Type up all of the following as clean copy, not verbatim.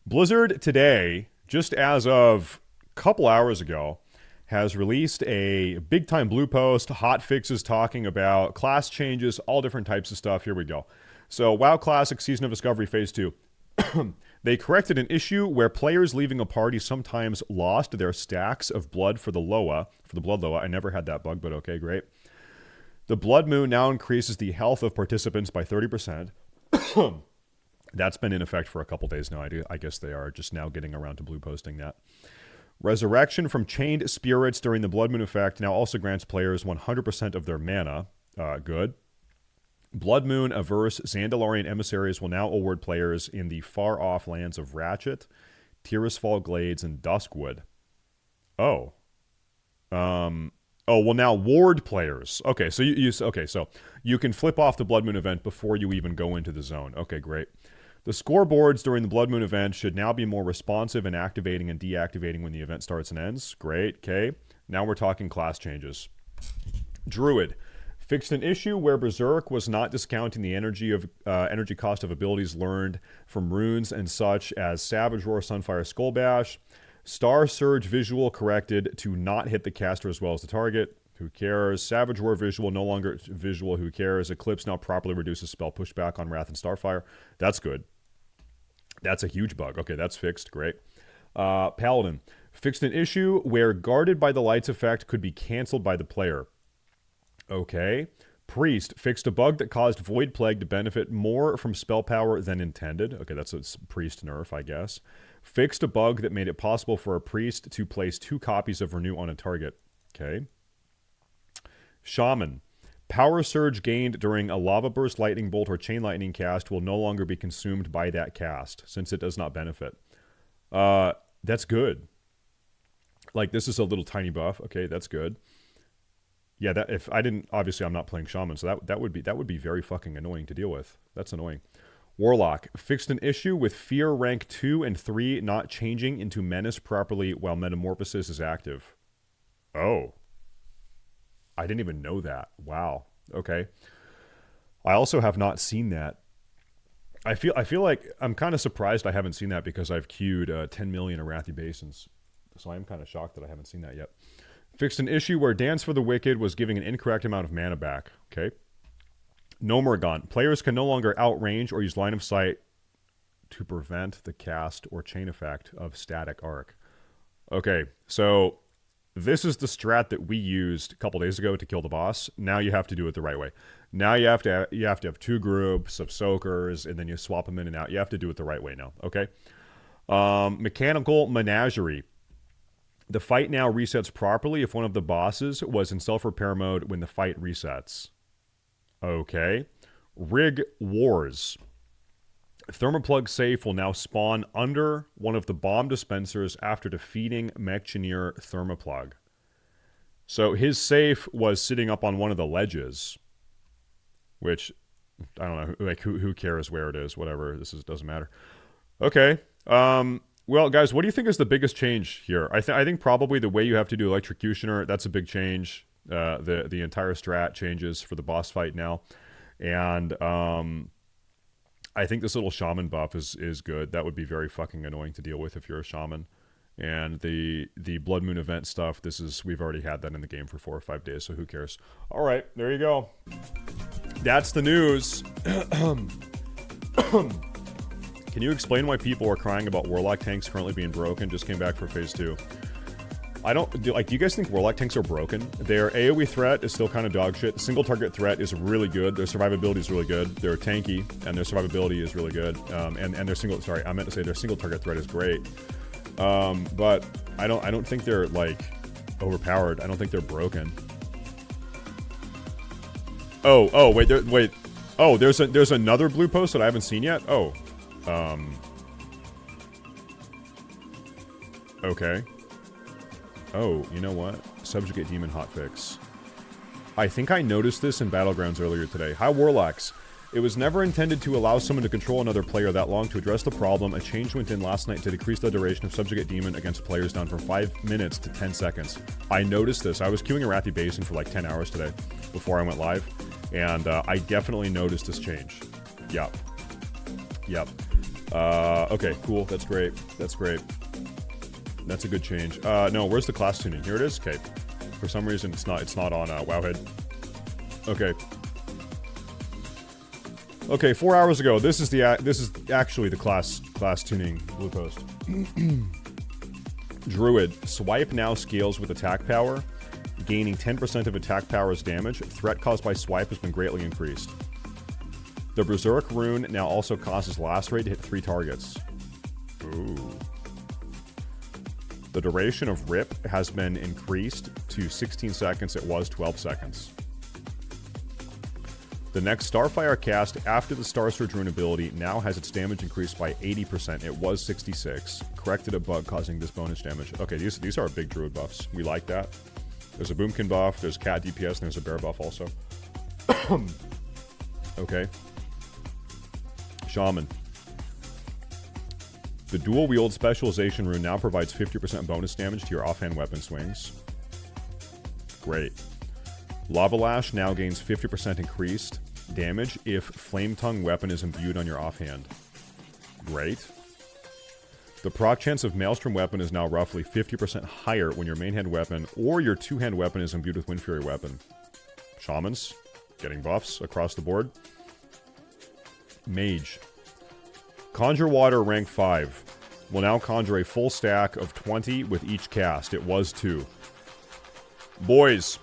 Blizzard today, just as of a couple hours ago, has released a big time blue post, hotfixes talking about class changes, all different types of stuff. Here we go. So, WoW Classic Season of Discovery Phase 2. They corrected an issue where players leaving a party sometimes lost their stacks of blood for the Loa, for the Blood Loa. I never had that bug, but okay, great. The Blood Moon now increases the health of participants by 30%. That's been in effect for a couple days now. I guess they are just now getting around to blue posting that. Resurrection from chained spirits during the Blood Moon effect now also grants players 100% of their mana. Good. Blood Moon averse Zandalorian emissaries will now award players in the far-off lands of Ratchet, Tirisfal Glades, and Duskwood. Oh. Well, now ward players. Okay, so so you can flip off the Blood Moon event before you even go into the zone. Okay, great. The scoreboards during the Blood Moon event should now be more responsive in activating and deactivating when the event starts and ends. Great, okay. Now we're talking class changes. Druid. Fixed an issue where Berserk was not discounting the energy cost of abilities learned from runes and such as Savage Roar, Sunfire, Skull Bash. Star Surge visual corrected to not hit the caster as well as the target. Who cares? Savage Roar visual no longer visual. Who cares? Eclipse now properly reduces spell pushback on Wrath and Starfire. That's good. That's a huge bug. Okay, that's fixed. Great. Paladin. Fixed an issue where Guarded by the Lights effect could be canceled by the player. Okay. Priest fixed a bug that caused Void Plague to benefit more from spell power than intended. Okay, that's a Priest nerf, I guess. Fixed a bug that made it possible for a Priest to place 2 copies of Renew on a target. Okay. Shaman. Power Surge gained during a Lava Burst, Lightning Bolt, or Chain Lightning cast will no longer be consumed by that cast, since it does not benefit. That's good. Like, this is a little tiny buff. Okay, that's good. Yeah, that if I didn't, obviously I'm not playing Shaman, so that would be very fucking annoying to deal with. That's annoying. Warlock fixed an issue with Fear rank 2 and 3 not changing into Menace properly while Metamorphosis is active. Oh. I didn't even know that. Wow. Okay. I also have not seen that. I feel like I'm kind of surprised I haven't seen that because I've queued 10 million Arathi Basins. So I'm kind of shocked that I haven't seen that yet. Fixed an issue where Dance for the Wicked was giving an incorrect amount of mana back. Okay. Nomergon. Players can no longer outrange or use line of sight to prevent the cast or chain effect of Static Arc. Okay, so this is the strat that we used a couple days ago to kill the boss. Now you have to do it the right way. Now you have to have 2 groups of soakers, and then you swap them in and out. You have to do it the right way now, okay? Mechanical Menagerie. The fight now resets properly if one of the bosses was in self-repair mode when the fight resets. Okay. Rig Wars. Thermoplug safe will now spawn under one of the bomb dispensers after defeating Mechanier Thermoplug. So his safe was sitting up on one of the ledges, which, I don't know, like who cares where it is, whatever, doesn't matter. Okay. Well, guys, what do you think is the biggest change here? I think probably the way you have to do Electrocutioner, that's a big change. The entire strat changes for the boss fight now. And I think this little Shaman buff is good. That would be very fucking annoying to deal with if you're a Shaman. And the Blood Moon event stuff, we've already had that in the game for 4 or 5 days, so who cares? All right, there you go. That's the news. Can you explain why people are crying about Warlock tanks currently being broken? Just came back for Phase 2. Do you guys think Warlock tanks are broken? Their AoE threat is still kind of dog shit. Single target threat is really good. Their survivability is really good. They're tanky, and their survivability is really good. And their single target threat is great. But I don't think they're like overpowered. I don't think they're broken. Wait. Oh, there's another blue post that I haven't seen yet. Oh, okay. Oh, you know what? Subjugate Demon hotfix. I think I noticed this in Battlegrounds earlier today. Hi, Warlocks. It was never intended to allow someone to control another player that long. To address the problem, a change went in last night to decrease the duration of Subjugate Demon against players down from 5 minutes to 10 seconds. I noticed this. I was queuing Arathi Basin for like 10 hours today before I went live, and I definitely noticed this change. Yep. Okay, cool. That's great. That's great. That's a good change. No, where's the class tuning? Here it is. Okay. For some reason, it's not on Wowhead. Okay. Okay, 4 hours ago. This is actually the class tuning blue post. Druid. Swipe now scales with attack power, gaining 10% of attack power's damage. Threat caused by swipe has been greatly increased. The Berserk rune now also causes lacerate to hit 3 targets. Ooh. The duration of rip has been increased to 16 seconds. It was 12 seconds. The next Starfire cast after the Star Surge rune ability now has its damage increased by 80%. It was 66. Corrected a bug causing this bonus damage. Okay, these are big druid buffs. We like that. There's a Boomkin buff, there's cat DPS, and there's a bear buff also. Okay. Shaman. The dual wield specialization rune now provides 50% bonus damage to your offhand weapon swings. Great. Lava Lash now gains 50% increased damage if Flame Tongue weapon is imbued on your offhand. Great. The proc chance of Maelstrom weapon is now roughly 50% higher when your main hand weapon or your two-hand weapon is imbued with Wind Fury weapon. Shamans, getting buffs across the board. Mage. Conjure Water rank 5 will now conjure a full stack of 20 with each cast. It was 2. Boys,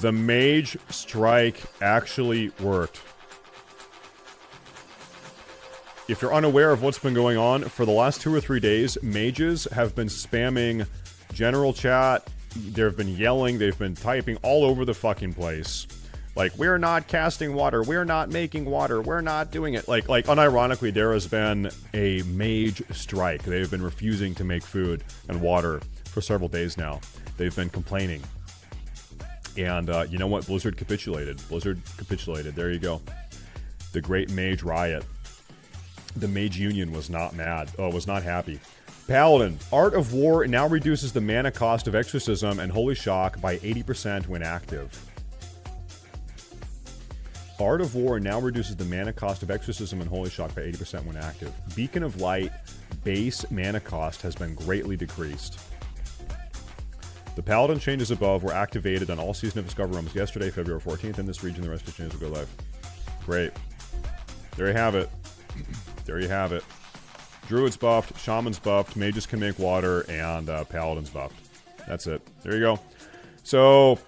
the Mage Strike actually worked. If you're unaware of what's been going on, for the last 2 or 3 days, mages have been spamming general chat. They've been yelling, they've been typing all over the fucking place. Like, we're not casting water, we're not making water, we're not doing it. Like unironically, there has been a mage strike. They've been refusing to make food and water for several days now. They've been complaining. And you know what? Blizzard capitulated. Blizzard capitulated. There you go. The Great Mage Riot. The Mage Union was not mad. Oh, was not happy. Paladin. Art of War now reduces the mana cost of Exorcism and Holy Shock by 80% when active. Art of War now reduces the mana cost of Exorcism and Holy Shock by 80% when active. Beacon of Light base mana cost has been greatly decreased. The Paladin changes above were activated on all Season of Discover rooms yesterday, February 14th. In this region, the rest of the changes will go live. Great. There you have it. There you have it. Druid's buffed, Shaman's buffed, Mages can make water, and Paladin's buffed. That's it. There you go. So,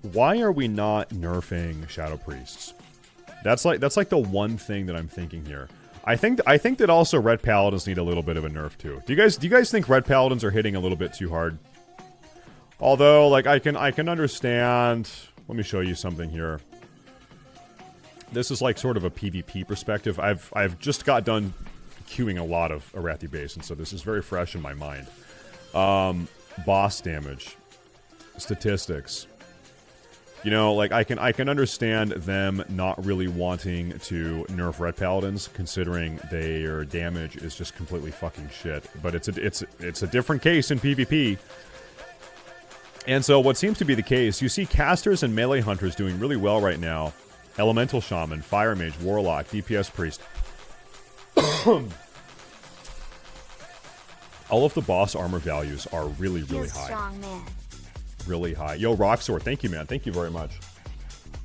why are we not nerfing Shadow Priests? That's like the one thing that I'm thinking here. I think that also Red Paladins need a little bit of a nerf too. Do you guys think Red Paladins are hitting a little bit too hard? Although, like, I can understand. Let me show you something here. This is like sort of a PvP perspective. I've just got done queuing a lot of Arathi Basin, so this is very fresh in my mind. Boss damage, statistics. You know, like, I can understand them not really wanting to nerf Red Paladins, considering their damage is just completely fucking shit. But it's a different case in PvP. And so what seems to be the case, you see casters and melee hunters doing really well right now. Elemental Shaman, Fire Mage, Warlock, DPS Priest. All of the boss armor values are really, really high. Strong man. Really high. Yo, Rocksword, thank you, man. Thank you very much.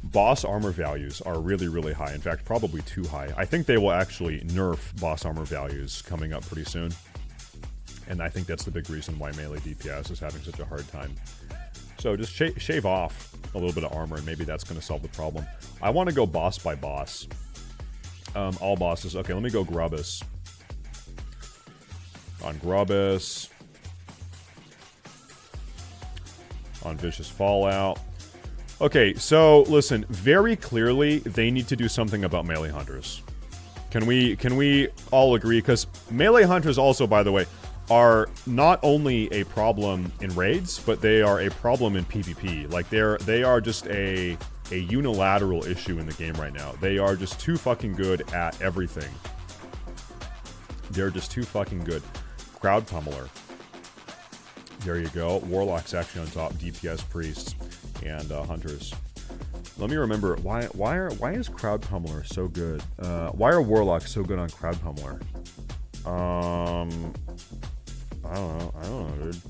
Boss armor values are really, really high. In fact, probably too high. I think they will actually nerf boss armor values coming up pretty soon. And I think that's the big reason why melee DPS is having such a hard time. So just shave off a little bit of armor, and maybe that's going to solve the problem. I want to go boss by boss. All bosses. Okay, let me go Grubbus. On Grubbus. On Vicious Fallout. Okay, so listen, very clearly they need to do something about melee hunters. Can we all agree? Because melee hunters also, by the way, are not only a problem in raids, but they are a problem in PvP. Like, they are just a unilateral issue in the game right now. They are just too fucking good at everything. They're just too fucking good. Crowd Pummeler. There you go. Warlock's actually on top. DPS Priests and Hunters. Let me remember. Why is Crowd Pummeler so good? Why are Warlocks so good on Crowd Pummeler? I don't know, dude.